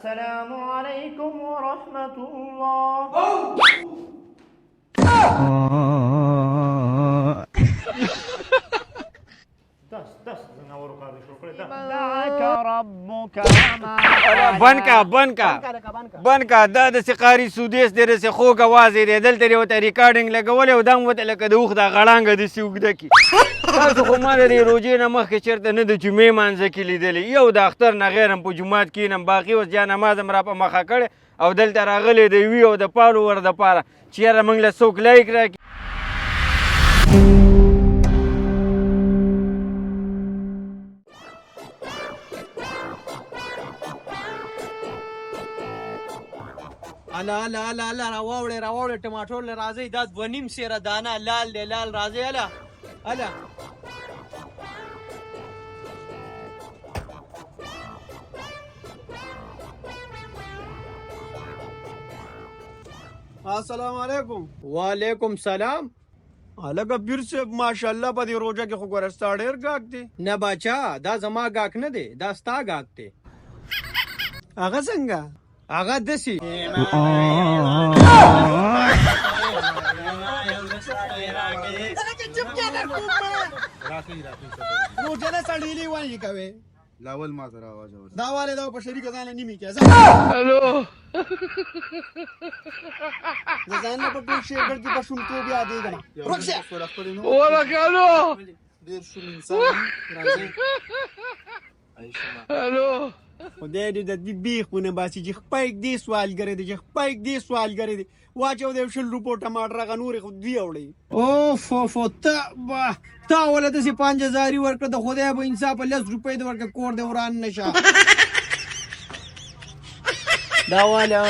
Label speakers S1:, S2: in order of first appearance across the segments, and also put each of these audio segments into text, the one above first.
S1: السلام عليكم ورحمة الله.
S2: بند کا دا داسې قاري سودیس دی داسې خوږ اواز یې دی دلته یې ورته ریکارډینګ لګولی او دا هم ورته لکه د اوښ دا غړانګه داسې اوږده کړي. تاسو خو ما د دې روژې نه مخکې چېرته نه د جمعې مانځه کې لیدلي یو د اختر نه غیر هم په جومات کښېنم باقي اوس جا نماز هم را په مخه کړی او دلته راغلی د یوې او د پالو ور دپاره چې یاره موږ له څوک لایک راکړي.
S3: الا الا الا الا راوړې ټماټر له راځي دا 2.5 سیره دانه لال دی لال راځي الا الا
S4: السلام علیکم.
S3: وعلیکم سلام.
S4: الګا پیر صاحب ماشاءالله په دې روزه کې خو ګورستا ډېر گاک دی.
S3: نه بچا دا زما گاک نه دی دا ستا گاک دی.
S4: هغه څنګه؟
S3: هغه دسی
S4: روزه نه سړېلې وایي کوي
S5: لاول ما سره आवाज اوس
S4: دا والے دا په شریک ځان نیمه کې
S2: هلو
S4: ځان نه په ټول شیر کې په شوم ته بیا دی کنه روزه
S2: ورکانو
S5: ډیر شوم انسان راځي
S2: هلو
S4: خدای دې د دې بیخونه باسي چې خپایک دې سوال غره دي چې خپایک دې سوال غره دي واچو دې شل روپو ټماټر غ نور خو دی وړي اوف اوف تا ولته سي 5000 ورکړه د خدای به انصاف 10 روپۍ د ورکړه کور دې وران نشه
S3: دا والا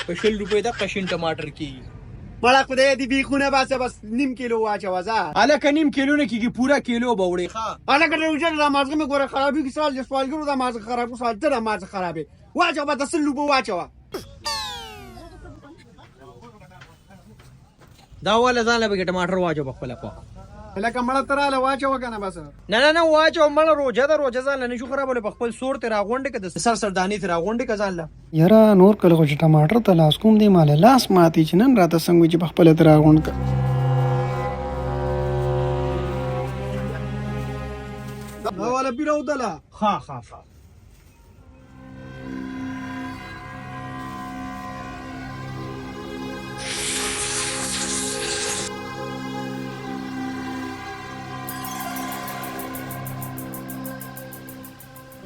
S3: په 100 روپۍ د قشن ټماټر کی
S4: مړه خدای دې بیخونه باسه بس نیم کیلو واچو ځا
S3: الکه نیم کیلو نه کیږي پورا کیلو به وړي ها
S4: الکه روزه د مازغه مې ګوره خرابې کې سوال سوالګرو د مازغه خرابو سوال تر مازغه خرابې واچو به 10 روپو واچو
S3: دا والا ځان له ټماټر واچو په خپل په
S4: لکه مړه تراله واچو کنه بس
S3: نه واچو مړه روزه دا روزه ځان نه شو خرابول په خپل سور ته راغونډه کې د سر دانی ته راغونډه کې ځان له
S6: یاره نور کله خو چې ټماټر ته لاس کوم دی مال لاس ماتي چې نن راته څنګه چې په خپل ته راغونډ ک
S4: دا ولا بیرو دلا
S3: ها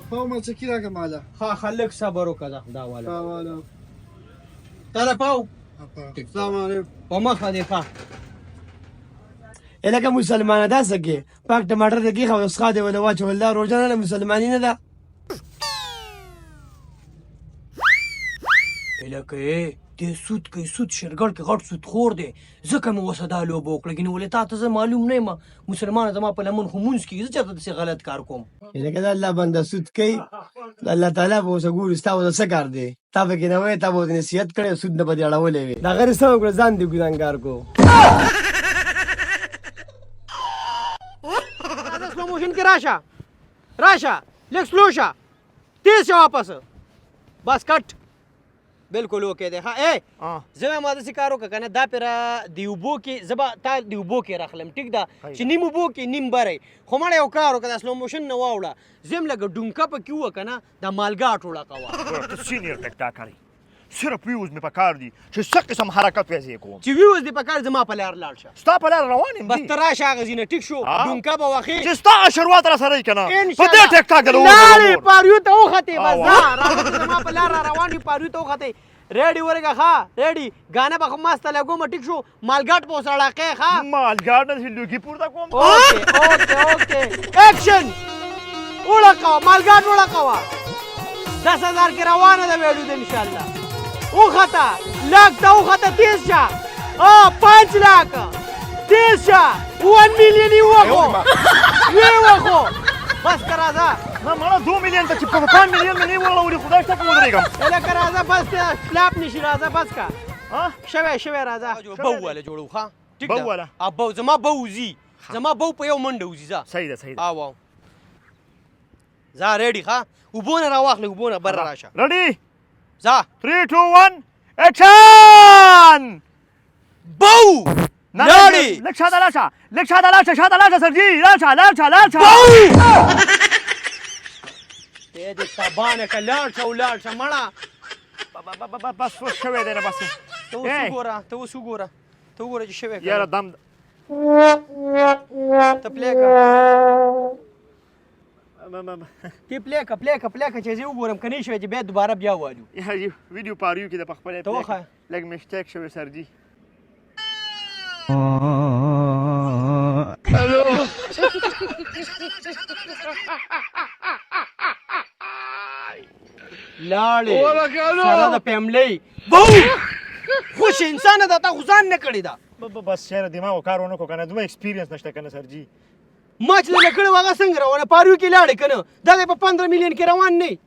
S4: خو ما څه کیره کماله
S3: ها خلک صبر وکړه دا والا
S4: والا
S3: تعالی پاو
S4: السلام علیکم
S3: په مخه دی ښه
S4: الکه مسلمان ده سګي پاک ټماټر دې خو اسخا دی ولا واچو الله روزه نه مسلمانین ده
S3: الکه دې سود کوي سود شرګړ کې غټ سود خور دی ځکه مې وسدا لوب وکړه ګنې ولې تا ته معلوم نه ما مسلمان زما په لمن خو مونږ کې ځکه څه غلط کار کوم
S4: الکه دا الله بنده سود کوي الله تعالی به وسګور استاو څه کار دی تا به کې نه وای تا به نصیحت کړي سود نه بدی اړولې وي دا غیر سم کړ ځان دی ګرانګار کو
S3: سلو موشن کې راشه لیک سلو شه تیز شه واپس بس کټ بالکل اوکې دی ها اے زه ما د سکارو کنه دا پر دیوبو کې زبا تا دیوبو کې راخلم ټیک دا چې نیمو بو کې نیم بره خو مړ یو کارو کده سلو موشن نه واوړه زم لګ ډونکا په کیو کنه دا مالګا ټوله کوا
S1: سینیر ټک ټاک کاری صرف ویوز مې پکار دي چې څه قسم حرکت وځي کوم
S3: چې ویوز دی پکار زما په لار لاړ شه
S1: ستا په لار روان یم
S3: بس تراشه غزینه ټیک شو ډونکا به واخی
S1: چې ستا شروعات را سره کنه په دې ټک ټاک له
S3: لارې پاریو ته وخته بس زما په لار روان دي پاریو ته وخته ریډي ورګه ښه ریډي غانه به ماسته لګوم ټیک شو مالګاټ په سړاقه ښه
S1: مالګاټ نه لوګي پورته کوم
S3: اوکے اکشن وړکا مالګاټ وړکا 10000 کې روانه ده ویډیو ده ان شاء الله وخته لګ ته وخته 30 شه 5 लाख 30 شه 1 مليون وخو بس کرا ځه
S1: نه مړه 2 مليون ته چې په 5 مليون مې نه وړو خدای ته په ودرېږم
S3: الکه راځه بس سلاپ نشي راځه بس کا شوه راځه بو ولا جوړو ښه ټیک ده
S1: بوله
S3: ابو زما بوزي زما بو په یو منډه وزي ځه
S1: صحیح ده صحیح ده
S3: واو ځه ریډي ښه وبونه راواخلې وبونه بر راشه
S1: ریډي
S3: ځه
S1: 3 2 1 اکشن
S3: بو لاړې
S1: لږ شاته لاړ شه سرجي لاړ شه
S3: دې تابانه که لاړ شه مړه
S1: بس اوس شوی دی نه بس
S3: ته اوس وګوره چې شوی که
S1: یاره دم
S3: ته پلی که تی پلی که چې زه وګورم که نه شوی چې بیا دوباره بیا والو
S1: ویډیو پاریو کې د پخپله
S3: ته وښایه
S1: لږ میسټیک شوی سرجي
S3: لاړې سره د فیملی بو خوش انسانه ده تا خو ځان نه کړې ده
S1: بس یاره دماغ کار ونه کړو که نه دومره ایکسپیرینس نشته که نه سرجي
S3: ما چې نه کړی و هغه څنګه روانه پاریو کې لاړې که نه دا دی په 15 میلیون کې روان نه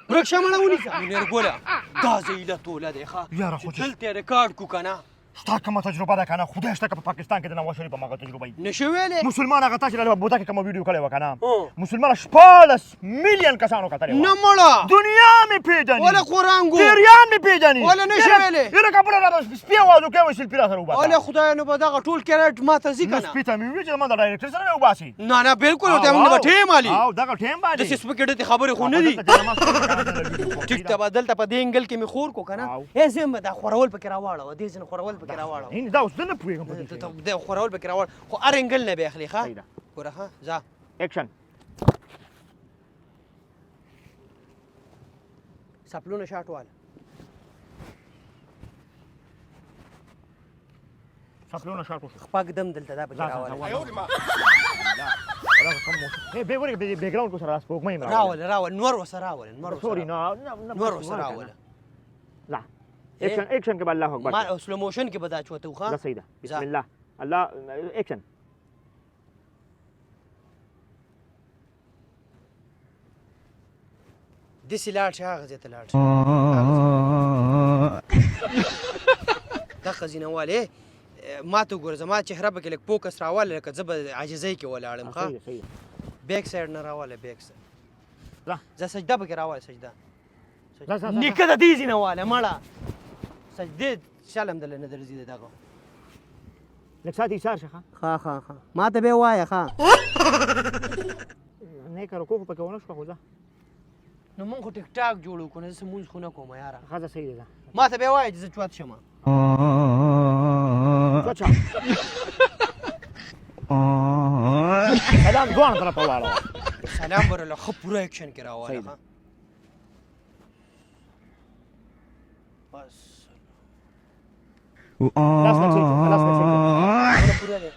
S3: ورک شه مړه ونیسه منیرګله دا زه توله دی ښه
S1: یاره خو
S3: چې دلته یې ریکارډ کړو که نه
S1: ستا کومه تجربه ده که نه خدای شته که په پاکستان کې د نواز شریف هماغه تجربه وي
S3: نشو ویلې
S1: مسلمان هغه تا چې له بودا کې کومه ویډیو کړې وه که نه مسلمانه 14 میلیون کسانو کتلې
S3: نه مړه
S1: دنیا مې پیژني
S3: وله قرآن ګو
S1: پیریان مې پیژني
S3: وله نشو ویلې
S1: یاره کپړه راته سپي اوازو کوې وایي سلفي را سره وباسه
S3: وله خدای نو به دغه ټول کیرټ ما ته ځي که
S1: نو
S3: نه
S1: سپي ته مې وویل چې زما د ډایرکټر سره مې وباسي
S3: نه بالکل ورته موږ به ټیم علي
S1: او دغه ټیم باندې
S3: داسې سپکې ډتې خبرې خو نه دي ټیک ته به دلته په دې انګل کې مې خور کو که نه ای زه هم دا خورول پکې راواړوه دې ځینې خورول پکې راواړوه
S1: دا اوس زه نه پوهېږم په دې شی.
S3: د خورول پکې راوړ خو هر انګل نه به اخلي ښه
S1: صحیح ده.
S3: ګوره ښه ځه
S1: اکشن
S3: سپلونه شاټ واله
S1: سپلونه شاټ وشو
S3: خپاک دم دلته دا پکې راواله
S1: به ورګه بیک ګراوند کو سره سپوږمۍ
S3: راول نور وسه راول
S1: سوري
S3: نور وسه راول
S1: لا اکشن کې الله اکبر
S3: ما سلو موشن کې بدا چوته ښه
S1: دا صحیح ده بسم الله الله اکشن
S3: داسې لاړ شه هغه ځای ته لاړ شه دا ښځینه والې ما ته وګوره زما چهره پکې لږ فوکس راواله لکه زه به عاجزۍ کې ولاړم ښه بیک سایډ نه راواله بیک سایډ زه سجده پکې راواله سجده نیکه د دې ځینه واله مړه سجدې شلم دله نه درځي د دغه
S1: لږ ساعت ایثار شه
S3: ښه ما ته به یې وایه ښه
S1: نیکه رکوع خو پکې ونه شوه خو ځه
S3: نو مونږ خو ټیک ټاک جوړو که نه زه مونځ خو نه کوم یاره
S1: ښځه صحیح ده
S3: ما ته به یې وایه چې زه چوت شم
S1: سلام دواړه طرفه واړوه
S3: سلام به راله ښه پوره اکشن کې راواله ښه بس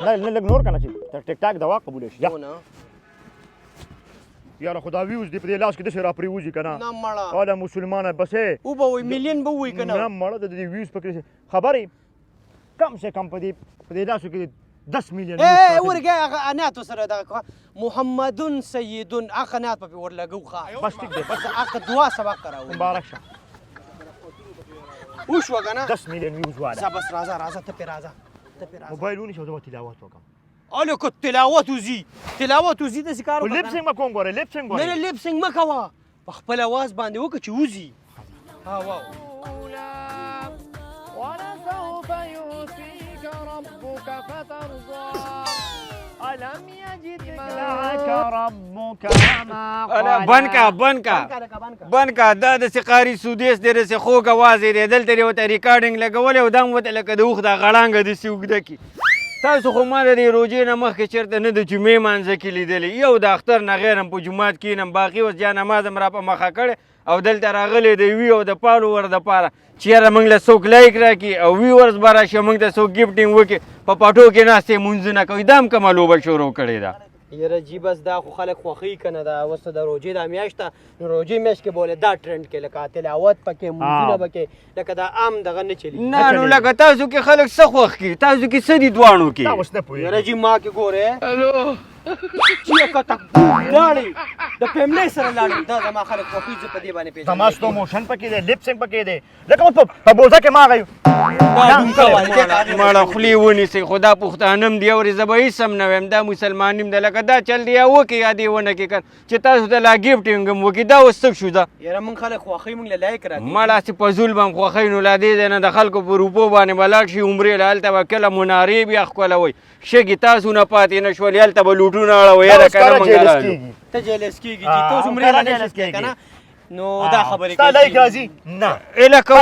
S1: لاس نه لږ نور که نه چې ټیک ټاک دوا قبوله شي یاره خو دا ویوز دی په دې لاس کې داسې راپرېوځي که نه
S3: مړه
S1: واله مسلمانه بسې
S3: او به وایي میلیون به ووایي که
S1: نه مړه د دې ویوز پکې خبرې کم سے کم په دې لاسو کې 10 میلیون
S3: ورګه هغه اناتو سره دغه محمدون سیدون هغه انات په ورلګو ښه
S1: بس ټیک دی
S3: بس هغه دعا سبق راوړي
S1: مبارک شه
S3: وشوه که نه
S1: 10 میلیون ویوز واله
S3: ځه بس راځه ته پې راځه
S1: موبایل ونیسه زه به تلاوت وکړم
S3: الو که تلاوت وځي داسې کار وکړه
S1: لپ سینګ مه کوم ګوره لپ سینګ
S3: نه لپ سینګ مه کوه په خپل اواز باندې وکړه چې وځي واو
S7: ولسوف يؤتيك ربك فترضى ألم يجدك ربك
S2: بند کا دا داسې قاري سودیس دی داسې خوږ اواز یې دی دلته یې ورته ریکارډینګ لګولی او دا هم ورته لکه د اوښ دا غړانګه داسې اوږده کي تاسو خو ما د دې روژې نه مخکې چېرته نه د جمعې مانځه کې لیدلی یو د اختر نه غیر هم په جومات کښېنم باقي اوس جا نماز هم را په مخه کړی او دلته راغلی د وي او د فالوور دپاره چې یاره موږ له څوک لایک راکړي او ویورز به راشي موږ ته څوک ګفټینګ وکړي په پټو کې ناستې مونځونه کوي دا هم کومه لوبه شروع کړې ده
S3: یاره جی بس دا خو خلک خوښوي که نه دا اوس د روژې دا میاشت ده نو روژې میاشت کې به ولې دا ټرنډ کې لکه تلاوت پکې مونځونه پکې لکه دا عام دغه نه چلي
S2: نه نو لکه تاسو کې خلک څه خوښ کړي تاسو کې څه دي دواړو کې
S3: یاره جی ما کې ګورې چې کته لاړې د فیملی سره لاړې دا زما خلک خوښوي زه په دې باندې پېژنم
S1: زما سلو موشن پکې دی لپ سینګ پکې دی لکه اوس په بوزه کې ما غیو
S2: مړه خولې ونیسئ خو دا پښتانه م دي اورې زه به هېڅ هم نه وایم دا مسلماني م ده لکه دا چل دی یا وکړي یا دې ونه کړي که چې تاسو ته لا ګفټینګ هم وکړي دا اوس څه شو ده
S3: یاره موږ خلک خوښوي موږ له لایق راځي
S2: مړه هسې په زول به هم خوښوي نو لا دې ځای نه د خلکو په روپو باندې به لاړ شي عمرې له هلته به کله منارې بیا ښکلوئ شګې تاسو نه پاتې نه شول هلته به لوټونه اړوئ یاره که نه موږ رالو
S3: ته جیلس کېږي چې ته اوس عمرې له نه شې که نه نو دا خبرې
S1: ستا لایک راځي نه
S2: لکه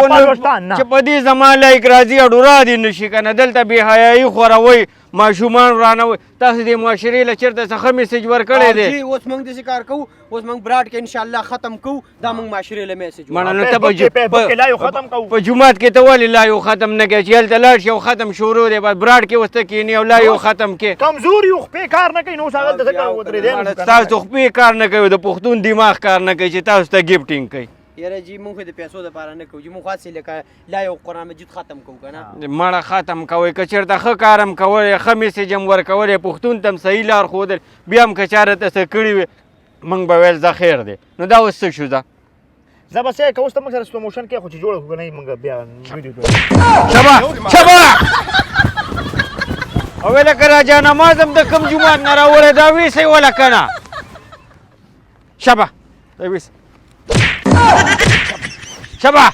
S2: چې په دې زما لایک راځي اډورا دې نه شي که نه دلته بې حیایي خوروئ ماشومان ورانوئ تاسو دې معاشرې له چېرته څه ښه میسیج ورکړی دی
S3: اوس موږ داسې کار کوو اوس موږ براډ کې انشاءالله ختم کوو دا موږ معاشرې له میسیج
S2: مړه نو ته
S1: فیسبوک کې لایو ختم کوو
S2: په جومات کې ته ولې لایو ختم نه کوې چې هلته لاړ شي او ختم شروع دی بس براډ کې اوس ته کښېنې او لایو ختم کې
S1: کمزور یو خپې کار نه کوي نو اوس هغلته څه کار ودرېدی
S2: تاسو خپې کار نه کوي د پښتون دماغ کار نه کوي چې تاسو ته ګفټینګ کوي
S3: یاره جی موږ خو د پیسو دپاره نه کوو جی موږ خاصې لکه لا یو قرآن مجید ختم کوو که نه
S2: مړه ختم کوئ که چېرته ښه کار هم کولی ښه میسیج هم ورکولی پښتون ته هم صحیح لار ښودل بیا هم که چاره ته څه کړي وي موږ به ویل زه خیر دی نو دا اوس څه شو ده
S1: زه به څه که اوس ته موږ سره سلو موشن کې خو چې جوړه کړو که نه موږ بیا ویډیو
S2: شبه او لکه راجا نماز هم د کوم جومات نه راوړی دا ویسئ وله که نه شبه دا ویسئ شبه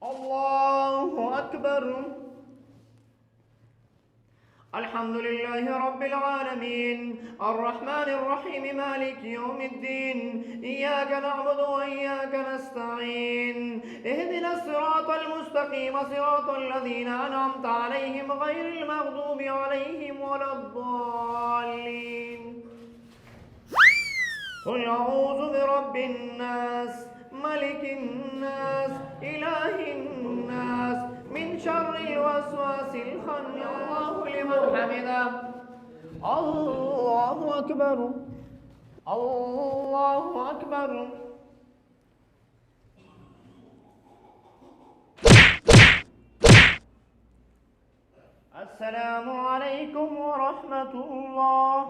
S7: الله أكبر الحمد لله رب العالمين الرحمن الرحيم مالك يوم الدين إياك نعبد وإياك نستعين اهدنا الصراط المستقيم صراط الذين أنعمت عليهم غير المغضوب عليهم ولا الضالين قل أعوذ برب الناس ملك الناس إله الناس من شر الوسواس الخناس الله لمن حمده الله أكبر الله أكبر السلام عليكم ورحمة الله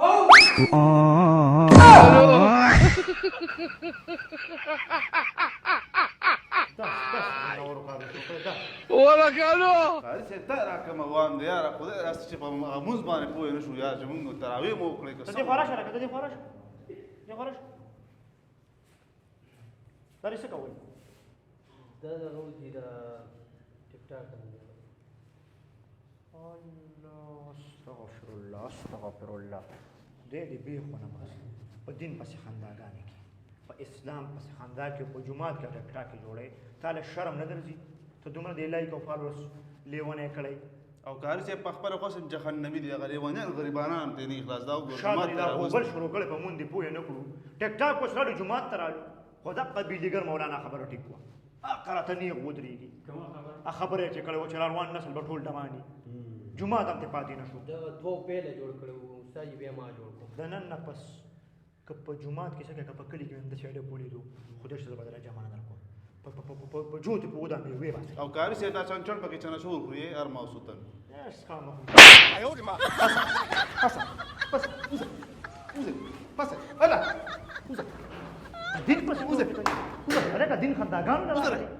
S5: قاري صاحب ته راکړم عوام دی یاره خدای راسته چې په مونځ باندې پوه نه شو یار چې مونږ تراویح مو وکړې که
S1: ته
S5: څه
S1: دې خورا شه لکه ته دې خورا شه دې خورا شه دا دې څه کوئ
S3: دا دغه وځي د ټیک ټاک
S1: استغفر الله استغفر الله دې دې بې خونه بس په دین پسې خنداګانې کې په اسلام پسې خندا کې په جومات کې ټک ټاکې جوړی تا له شرم نه درځي ته دومره د لایک او فالوورس لیونی کړی
S5: او قاري صاحب په خپله خو جهنمي دي هغه لیونیان غریبانان هم ترې نه خلاص دا وګوره
S1: شاته
S5: جومات
S1: دې
S5: ته
S1: دا
S5: راوستي.
S1: غوبل شروع کړی په مونږ دې پوه نه کړو ټک ټاک اوس راړو جومات ته راړو خو دقه بیلیګر مولانا خبره ټیک وه هغه راته نیغ ودرېږي خبره یې چې کړی و چې روان نسل به ټول ډماني جومات هم ترې پاتې نه شو
S3: دغه دوه پیله جوړ کړی وو استاد یې بیا ما جوړ کړو
S1: د نن نه پس که په جومات کې څه که په کلي کې د سیاله بولیدو خدای شه به در جمع نه درکوم په جوت په ودا مې وې باسي
S5: او قاري صاحب دا چنچن پکې چنه شور خوري هر موسوتن
S1: اس خامه
S5: پس الا
S1: دین پس اوزه اوزه هغه دین خنداګان نه